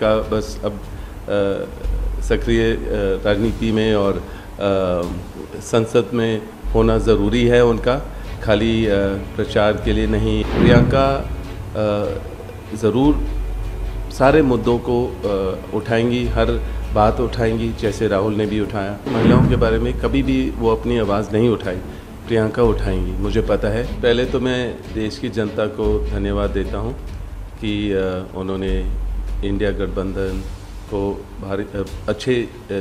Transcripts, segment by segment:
कहा बस अब सक्रिय राजनीति में और संसद में होना ज़रूरी है उनका, खाली प्रचार के लिए नहीं। प्रियंका ज़रूर सारे मुद्दों को उठाएंगी, हर बात उठाएंगी, जैसे राहुल ने भी उठाया। महिलाओं के बारे में कभी भी वो अपनी आवाज़ नहीं उठाई, प्रियंका उठाएंगी, मुझे पता है। पहले तो मैं देश की जनता को धन्यवाद देता हूँ कि उन्होंने इंडिया गठबंधन को भारी अच्छे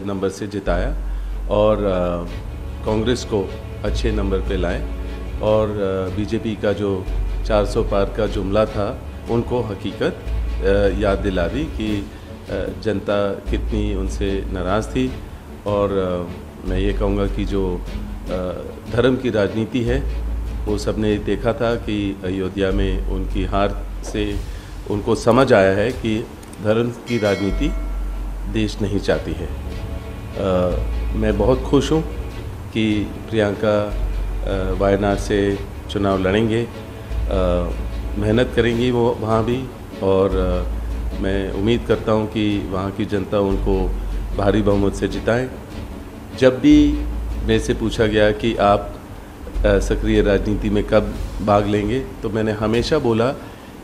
नंबर से जिताया और कांग्रेस को अच्छे नंबर पे लाए और बीजेपी का जो 400 पार का जुमला था उनको हकीकत याद दिला दी कि जनता कितनी उनसे नाराज़ थी। और मैं ये कहूँगा कि जो धर्म की राजनीति है वो सबने देखा था कि अयोध्या में उनकी हार से उनको समझ आया है कि धर्म की राजनीति देश नहीं चाहती है। मैं बहुत खुश हूँ कि प्रियंका वायनाड से चुनाव लड़ेंगे, मेहनत करेंगी वो वहाँ भी, और मैं उम्मीद करता हूँ कि वहाँ की जनता उनको भारी बहुमत से जिताएं। जब भी मेरे से पूछा गया कि आप सक्रिय राजनीति में कब भाग लेंगे, तो मैंने हमेशा बोला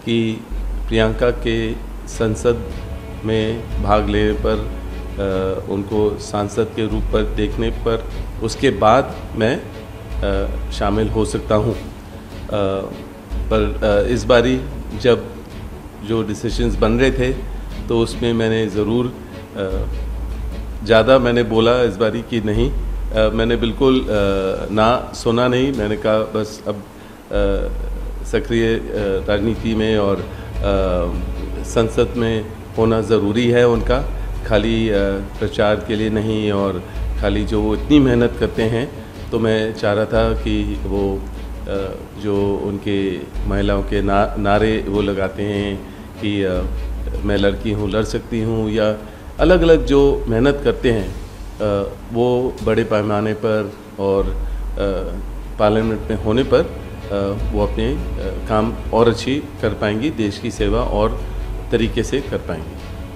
कि प्रियंका के संसद में भाग लेने पर, उनको सांसद के रूप पर देखने पर, उसके बाद मैं शामिल हो सकता हूँ। पर इस बारी जब जो डिसीजंस बन रहे थे तो उसमें मैंने ज़रूर ज़्यादा मैंने बोला इस बारी कि नहीं, मैंने बिल्कुल ना सुना नहीं। मैंने कहा बस अब सक्रिय राजनीति में और संसद में होना ज़रूरी है उनका, खाली प्रचार के लिए नहीं। और खाली जो वो इतनी मेहनत करते हैं, तो मैं चाह रहा था कि वो जो उनके महिलाओं के नारे वो लगाते हैं कि मैं लड़की हूँ, लड़ सकती हूँ, या अलग अलग जो मेहनत करते हैं वो बड़े पैमाने पर और पार्लियामेंट में होने पर वो अपने काम और अच्छी कर पाएंगी, देश की सेवा और तरीके से कर पाएंगी।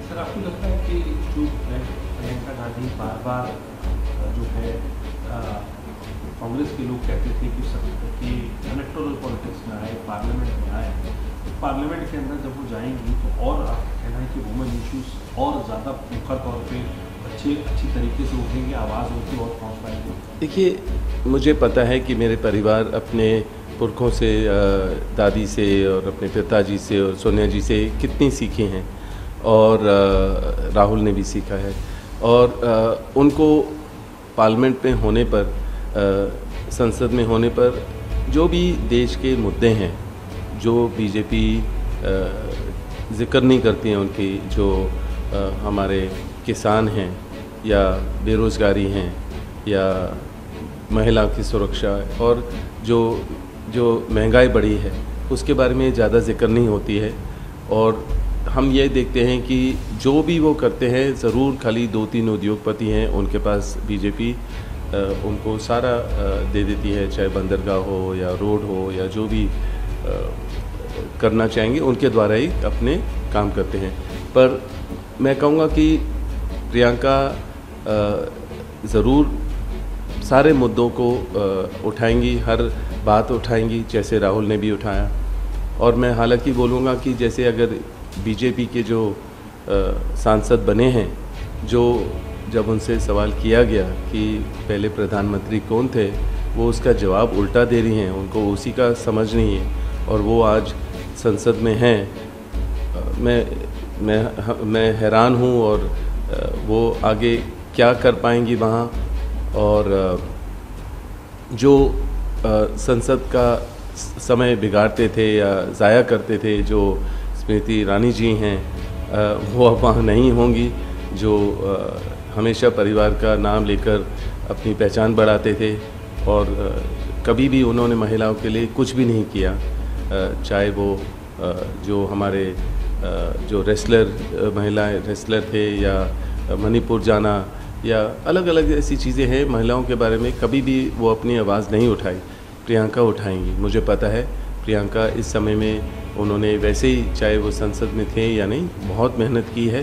सर, आपको लगता है कि जो प्रियंका गांधी बार बार जो है कांग्रेस के लोग कहते थे कि इलेक्टोरल पॉलिटिक्स में आए, पार्लियामेंट में आए, तो पार्लियामेंट के अंदर जब वो जाएंगी तो और आपका कहना है कि वुमेन इश्यूज और ज़्यादा मुख्य तौर पे अच्छी तरीके से उठेंगे, आवाज़ उनकी और पहुँच पाएंगे? देखिए, मुझे पता है कि मेरे परिवार अपने पुरखों से, दादी से और अपने पिताजी से और सोनिया जी से कितनी सीखी हैं, और राहुल ने भी सीखा है। और उनको पार्लियामेंट में होने पर, संसद में होने पर जो भी देश के मुद्दे हैं जो बीजेपी जिक्र नहीं करती हैं, उनकी जो हमारे किसान हैं या बेरोज़गारी हैं या महिला की सुरक्षा और जो महंगाई बढ़ी है, उसके बारे में ज़्यादा जिक्र नहीं होती है। और हम ये देखते हैं कि जो भी वो करते हैं, ज़रूर खाली 2-3 उद्योगपति हैं उनके पास, बीजेपी उनको सारा दे देती है, चाहे बंदरगाह हो या रोड हो या जो भी करना चाहेंगे उनके द्वारा ही अपने काम करते हैं। पर मैं कहूँगा कि प्रियंका ज़रूर सारे मुद्दों को उठाएंगी, हर बात उठाएंगी, जैसे राहुल ने भी उठाया। और मैं हालांकि बोलूँगा कि जैसे अगर बीजेपी के जो सांसद बने हैं, जो जब उनसे सवाल किया गया कि पहले प्रधानमंत्री कौन थे, वो उसका जवाब उल्टा दे रही हैं, उनको उसी का समझ नहीं है और वो आज संसद में हैं। मैं हैरान हूँ, और वो आगे क्या कर पाएंगी वहाँ। और जो संसद का समय बिगाड़ते थे या ज़ाया करते थे, जो स्मृति ईरानी जी हैं, वो अब वहाँ नहीं होंगी, जो हमेशा परिवार का नाम लेकर अपनी पहचान बढ़ाते थे और कभी भी उन्होंने महिलाओं के लिए कुछ भी नहीं किया। चाहे वो जो हमारे जो महिलाएं रेसलर थे, या मणिपुर जाना, या अलग अलग ऐसी चीज़ें हैं महिलाओं के बारे में, कभी भी वो अपनी आवाज़ नहीं उठाई। प्रियंका उठाएंगी, मुझे पता है। प्रियंका इस समय में उन्होंने वैसे ही, चाहे वो संसद में थे या नहीं, बहुत मेहनत की है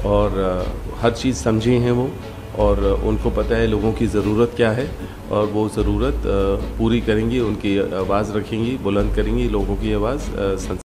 और हर चीज़ समझी हैं वो, और उनको पता है लोगों की ज़रूरत क्या है, और वो ज़रूरत पूरी करेंगी, उनकी आवाज़ रखेंगी, बुलंद करेंगी लोगों की आवाज़।